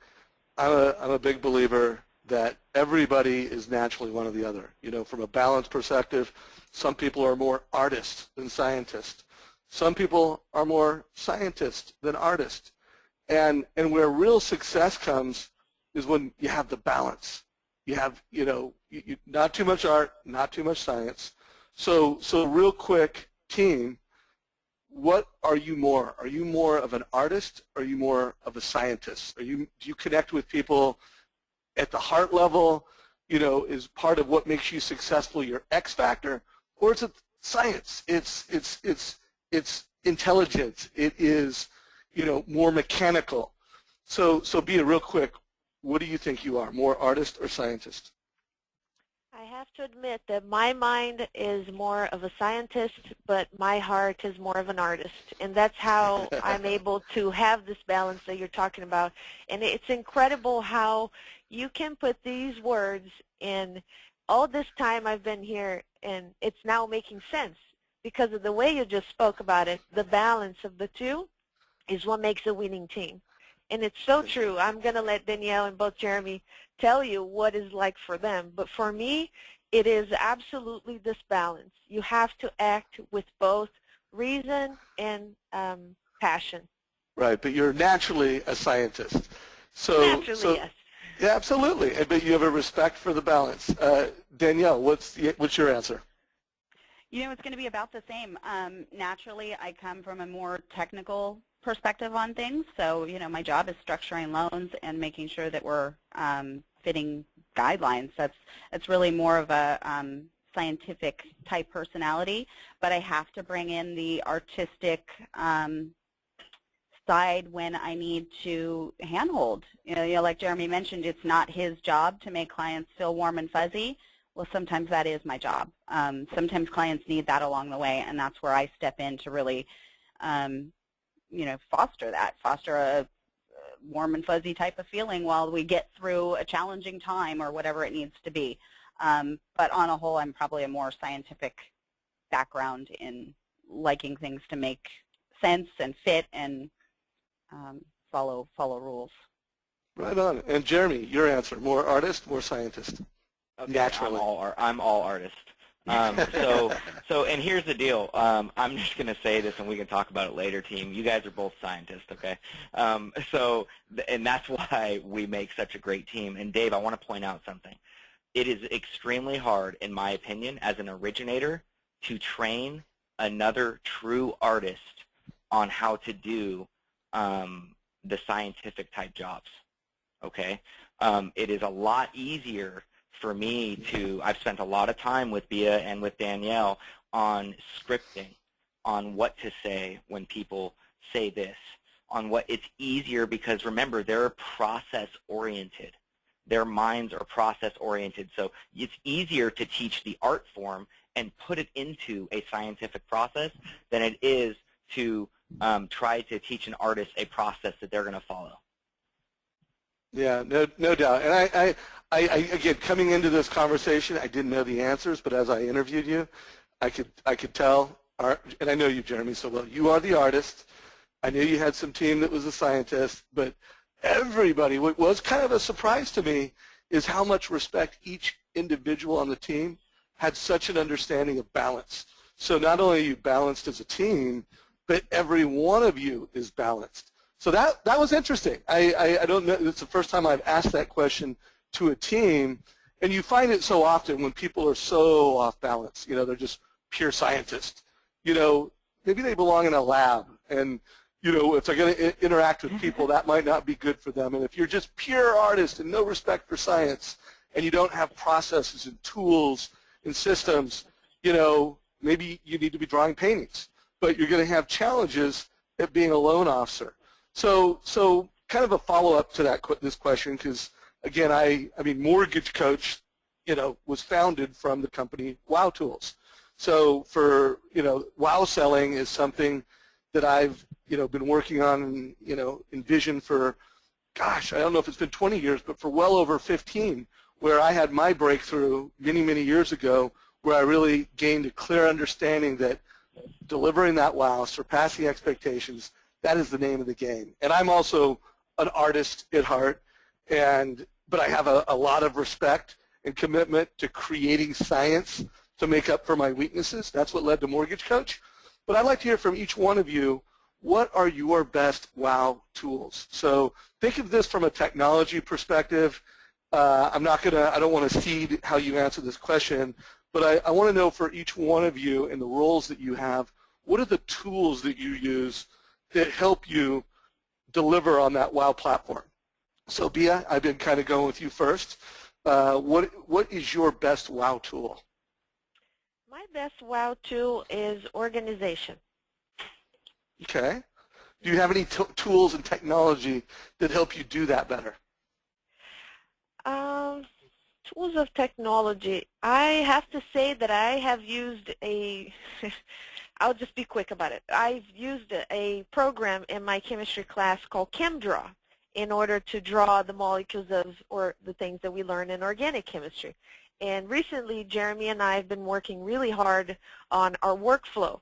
I'm a big believer that everybody is naturally one or the other. From a balance perspective, some people are more artists than scientists. Some people are more scientists than artists. And where real success comes is when you have the balance. You have, not too much art, not too much science. So real quick, team, what are you more? Are you more of an artist? Or are you more of a scientist? Do you connect with people at the heart level? Is part of what makes you successful your X factor, or is it science? It's intelligence. It is, more mechanical. So be real quick. What do you think you are, more artist or scientist? I have to admit that my mind is more of a scientist, but my heart is more of an artist. And that's how I'm able to have this balance that you're talking about. And it's incredible how you can put these words in all this time I've been here, and it's now making sense because of the way you just spoke about it. The balance of the two is what makes a winning team. And it's so true. I'm going to let Danielle and both Jeremy tell you what it's like for them. But for me, it is absolutely this balance. You have to act with both reason and passion. Right, but you're naturally a scientist. Naturally, yes. Yeah, absolutely. But you have a respect for the balance. Danielle, what's your answer? It's going to be about the same. Naturally, I come from a more technical perspective on things. So, my job is structuring loans and making sure that we're fitting guidelines. That's really more of a scientific type personality, but I have to bring in the artistic side when I need to handhold. Like Jeremy mentioned, it's not his job to make clients feel warm and fuzzy. Well, sometimes that is my job. Sometimes clients need that along the way, and that's where I step in to really foster a warm and fuzzy type of feeling while we get through a challenging time or whatever it needs to be. But on a whole, I'm probably a more scientific background in liking things to make sense and fit and follow rules. Right on. And Jeremy, your answer, more artist, more scientist? Okay, naturally. I'm all artist. And here's the deal. I'm just going to say this, and we can talk about it later, team. You guys are both scientists, okay? And that's why we make such a great team. And Dave, I want to point out something. It is extremely hard, in my opinion, as an originator, to train another true artist on how to do the scientific type jobs, okay? It is a lot easier for me I've spent a lot of time with Bia and with Danielle on scripting, on what to say when people say this, on what it's easier because remember, they're process-oriented. Their minds are process-oriented, so it's easier to teach the art form and put it into a scientific process than it is to try to teach an artist a process that they're going to follow. Yeah, no doubt. And I again, coming into this conversation, I didn't know the answers, but as I interviewed you, I could tell, and I know you, Jeremy, so well. You are the artist. I knew you had some team that was a scientist, but everybody, what was kind of a surprise to me is how much respect each individual on the team had such an understanding of balance. So not only are you balanced as a team, but every one of you is balanced. So that was interesting. I don't know, it's the first time I've asked that question to a team, and you find it so often when people are so off balance. They're just pure scientists. Maybe they belong in a lab, and if they're going to interact with people, that might not be good for them. And if you're just pure artist and no respect for science, and you don't have processes and tools and systems, maybe you need to be drawing paintings, but you're going to have challenges at being a loan officer. So kind of a follow-up to this question, because again, I mean, Mortgage Coach, was founded from the company Wow Tools. So for wow selling is something that I've been working on and envisioned for, gosh, I don't know if it's been 20 years, but for well over 15, where I had my breakthrough many years ago, where I really gained a clear understanding that delivering that wow, surpassing expectations, that is the name of the game. And I'm also an artist at heart, but I have a lot of respect and commitment to creating science to make up for my weaknesses. That's what led to Mortgage Coach. But I'd like to hear from each one of you, what are your best wow tools? So think of this from a technology perspective. I don't want to cede how you answer this question, but I want to know for each one of you in the roles that you have, what are the tools that you use that help you deliver on that WOW platform? So Bia, I've been kind of going with you first. What is your best WOW tool? My best WOW tool is organization. Okay. Do you have any tools and technology that help you do that better? Tools of technology. I have to say that I have used I'll just be quick about it. I've used a program in my chemistry class called ChemDraw in order to draw the molecules or the things that we learn in organic chemistry. And recently, Jeremy and I have been working really hard on our workflow,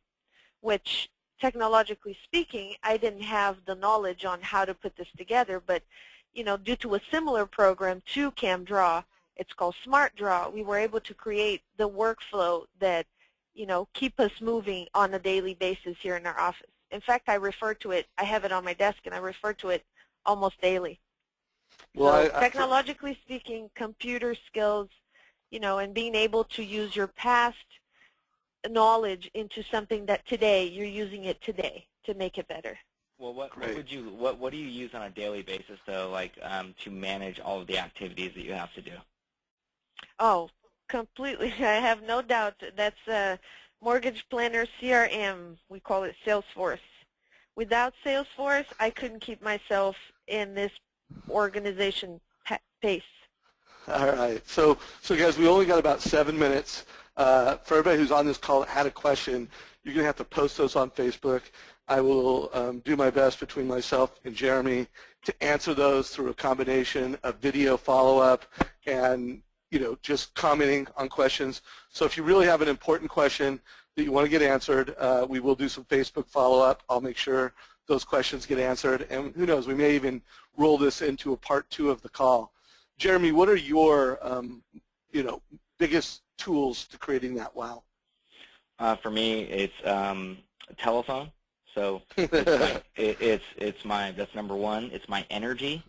which technologically speaking, I didn't have the knowledge on how to put this together, but due to a similar program to ChemDraw, it's called SmartDraw, we were able to create the workflow that, keep us moving on a daily basis here in our office. In fact, I refer to it, I have it on my desk, and I refer to it almost daily. Well, so technologically speaking, computer skills, and being able to use your past knowledge into something that today, you're using it today to make it better. Well, what do you use on a daily basis, though, like to manage all of the activities that you have to do? Oh, completely. I have no doubt. That's Mortgage Planner CRM. We call it Salesforce. Without Salesforce, I couldn't keep myself in this organization pace. All right. So guys, we only got about 7 minutes. For everybody who's on this call that had a question, you're going to have to post those on Facebook. I will do my best between myself and Jeremy to answer those through a combination of video follow-up and just commenting on questions. So if you really have an important question that you want to get answered, we will do some Facebook follow-up. I'll make sure those questions get answered. And who knows, we may even roll this into a part 2 of the call. Jeremy, what are your biggest tools to creating that WOW? For me, it's telephone. So that's number 1. It's my energy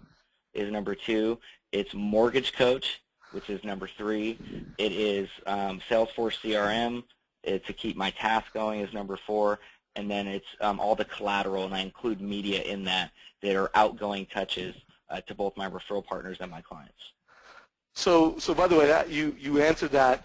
is number 2. It's mortgage coach, which is number 3. It is Salesforce CRM. It's to keep my task going is number 4. And then it's all the collateral, and I include media in that are outgoing touches to both my referral partners and my clients. So by the way, you answered that.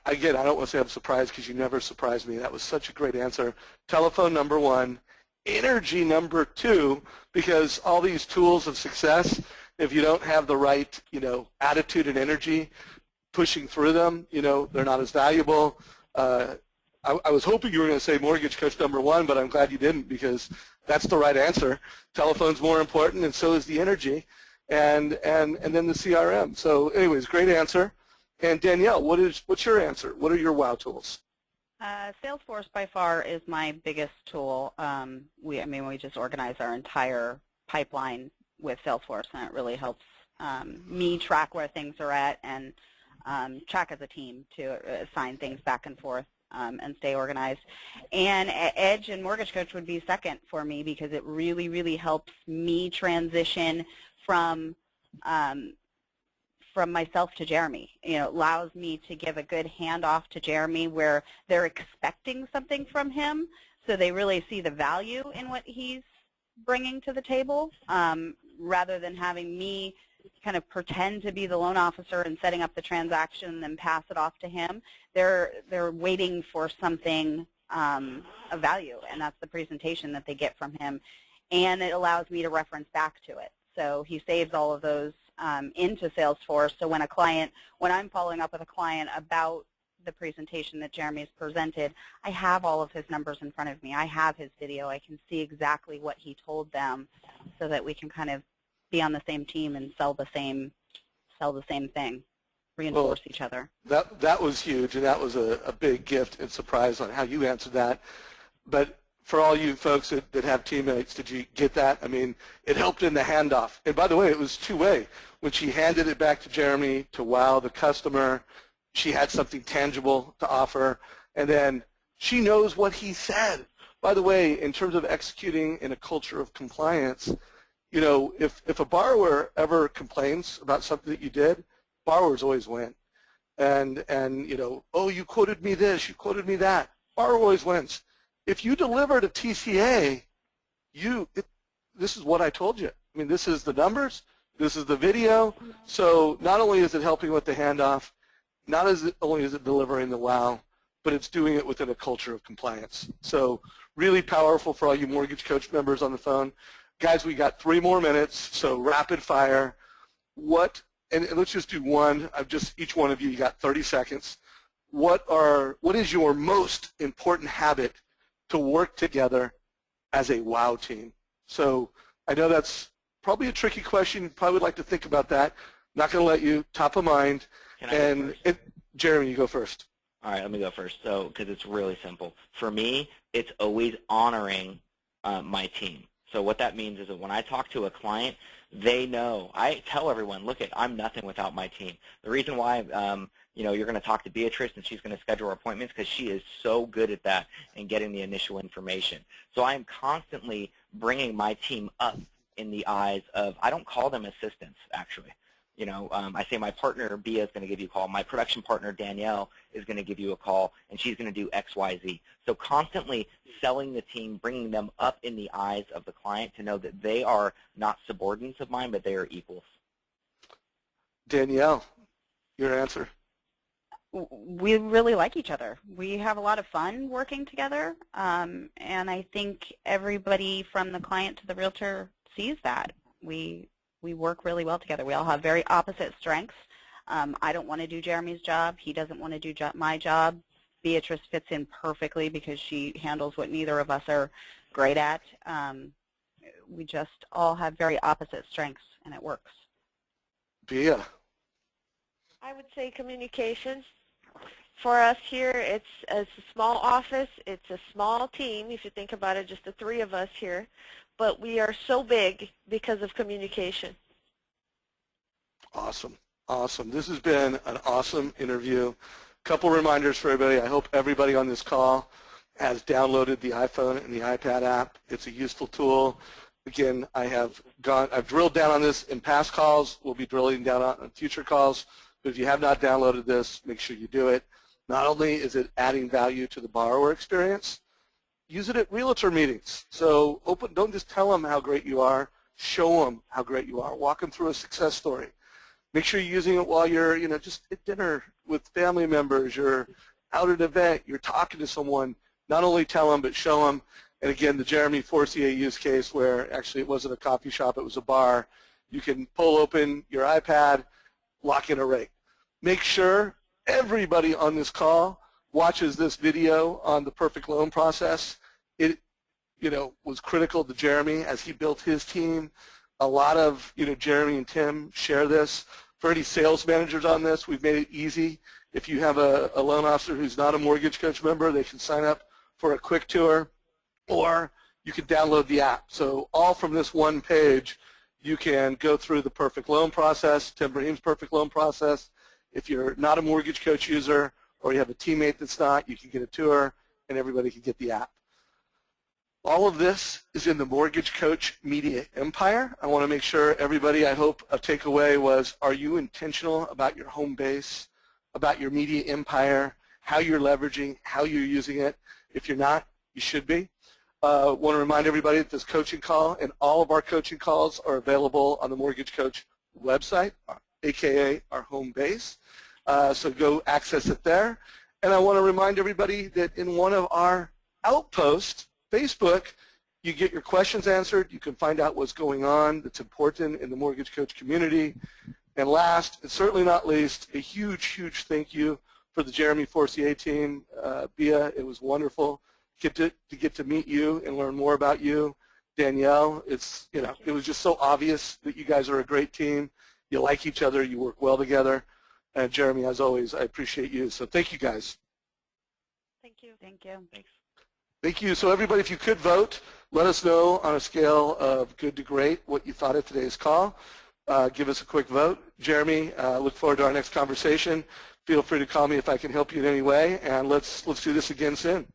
Again, I don't want to say I'm surprised because you never surprised me. That was such a great answer. Telephone, number 1. Energy, number 2, because all these tools of success, if you don't have the right, attitude and energy pushing through them, they're not as valuable. I was hoping you were going to say mortgage coach number 1, but I'm glad you didn't because that's the right answer. Telephone's more important, and so is the energy, and then the CRM. So anyways, great answer. And Danielle, what's your answer? What are your WOW tools? Salesforce by far is my biggest tool. We just organize our entire pipeline with Salesforce, and it really helps me track where things are at and track as a team to assign things back and forth and stay organized. And Edge and Mortgage Coach would be second for me because it really, really helps me transition from myself to Jeremy. It allows me to give a good handoff to Jeremy where they're expecting something from him, so they really see the value in what he's bringing to the table, rather than having me kind of pretend to be the loan officer and setting up the transaction and then pass it off to him. They're waiting for something of value, and that's the presentation that they get from him, and it allows me to reference back to it. So he saves all of those into Salesforce. So when I'm following up with a client about the presentation that Jeremy's presented, I have all of his numbers in front of me. I have his video. I can see exactly what he told them, so that we can kind of be on the same team and sell the same thing, reinforce each other. That was huge, and that was a big gift and surprise on how you answered that. But for all you folks that have teammates, did you get that? I mean, it helped in the handoff. And by the way, it was two-way. When she handed it back to Jeremy to wow the customer, she had something tangible to offer, and then she knows what he said. By the way, in terms of executing in a culture of compliance, you know, if a borrower ever complains about something that you did, borrowers always win. And you know, oh, you quoted me this, you quoted me that. Borrower always wins. If you delivered a TCA, this is what I told you. I mean, this is the numbers, this is the video. So not only is it helping with the handoff, not only is it delivering the wow, but it's doing it within a culture of compliance. So really powerful for all you Mortgage Coach members on the phone. Guys, we got 3 more minutes, so rapid fire. And let's just do one. Each one of you got 30 seconds. What is your most important habit to work together as a wow team? So I know that's probably a tricky question. You probably would like to think about that. Not going to let you. Top of mind. Can I go first? Jeremy, you go first. All right, let me go first. So, because it's really simple. For me, it's always honoring my team. So what that means is that when I talk to a client, they know. I tell everyone, look, I'm nothing without my team. The reason why, you know, you're going to talk to Beatrice and she's going to schedule appointments because she is so good at that and getting the initial information. So I am constantly bringing my team up in the eyes of, I don't call them assistants, actually. You know, I say my partner, Bia, is going to give you a call. My production partner, Danielle, is going to give you a call, and she's going to do X, Y, Z. So constantly selling the team, bringing them up in the eyes of the client to know that they are not subordinates of mine, but they are equals. Danielle, your answer. We really like each other. We have a lot of fun working together, and I think everybody from the client to the realtor sees that. We work really well together. We all have very opposite strengths. I don't want to do Jeremy's job. He doesn't want to do my job. Beatrice fits in perfectly because she handles what neither of us are great at. We just all have very opposite strengths, and it works. Bia. I would say communication. For us here, it's a small office. It's a small team. If you think about it, just the 3 of us here. But we are so big because of communication. Awesome. Awesome. This has been an awesome interview. Couple reminders for everybody. I hope everybody on this call has downloaded the iPhone and the iPad app. It's a useful tool. Again, I've drilled down on this in past calls. We'll be drilling down on future calls. But if you have not downloaded this, make sure you do it. Not only is it adding value to the borrower experience, use it at realtor meetings. So don't just tell them how great you are. Show them how great you are. Walk them through a success story. Make sure you're using it while you're, just at dinner with family members. You're out at an event. You're talking to someone. Not only tell them, but show them. And again, the Jeremy Forcier use case where actually it wasn't a coffee shop, it was a bar. You can pull open your iPad, lock in a rate. Make sure everybody on this call watches this video on the perfect loan process. It, was critical to Jeremy as he built his team. A lot of, Jeremy and Tim share this. For any sales managers on this, we've made it easy. If you have a loan officer who's not a Mortgage Coach member, they can sign up for a quick tour, or you can download the app. So all from this one page, you can go through the perfect loan process, Tim Brahim's perfect loan process. If you're not a Mortgage Coach user or you have a teammate that's not, you can get a tour and everybody can get the app. All of this is in the Mortgage Coach media empire. I want to make sure everybody, I hope a takeaway was, are you intentional about your home base, about your media empire, how you're leveraging, how you're using it? If you're not, you should be. Want to remind everybody that this coaching call and all of our coaching calls are available on the Mortgage Coach website, aka our home base. So go access it there. And I want to remind everybody that in one of our outposts, Facebook, you get your questions answered. You can find out what's going on that's important in the Mortgage Coach community. And last, and certainly not least, a huge, huge thank you for the Jeremy Forcier team. Bia, it was wonderful to get to meet you and learn more about you. Danielle, it was just so obvious that you guys are a great team. You like each other. You work well together. And Jeremy, as always, I appreciate you. So thank you, guys. Thank you. Thank you. Thanks. Thank you. So everybody, if you could vote, let us know on a scale of good to great what you thought of today's call. Give us a quick vote. Jeremy, look forward to our next conversation. Feel free to call me if I can help you in any way, and let's do this again soon.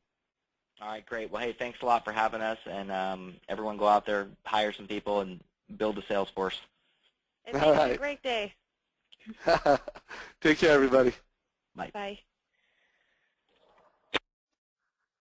All right, great. Well, hey, thanks a lot for having us, and everyone go out there, hire some people, and build a sales force. And make it a great day. Take care, everybody. Bye. Bye.